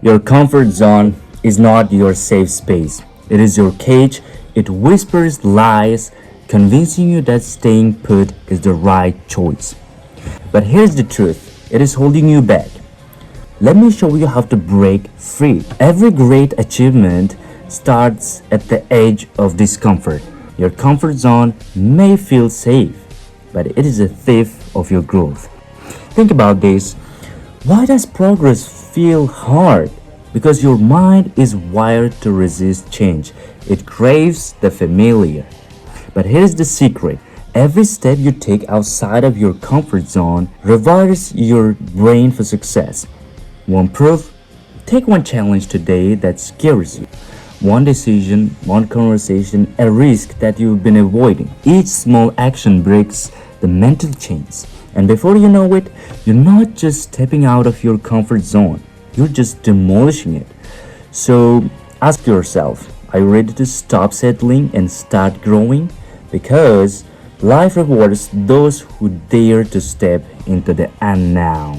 Your comfort zone is not your safe space. It is your cage. It whispers lies, convincing you that staying put is the right choice. But here's the truth, it is holding you back. Let me show you how to break free. Every great achievement starts at the edge of discomfort. Your comfort zone may feel safe, but it is a thief of your growth. Think about this. Why does progress feel hard? Because your mind is wired to resist change. It craves the familiar. But here's the secret. Every step you take outside of your comfort zone rewires your brain for success. One proof? Take one challenge today that scares you. One decision, one conversation, a risk that you've been avoiding. Each small action breaks the mental chains. And before you know it, you're not just stepping out of your comfort zone, you're just demolishing it. So ask yourself, are you ready to stop settling and start growing? Because life rewards those who dare to step into the unknown.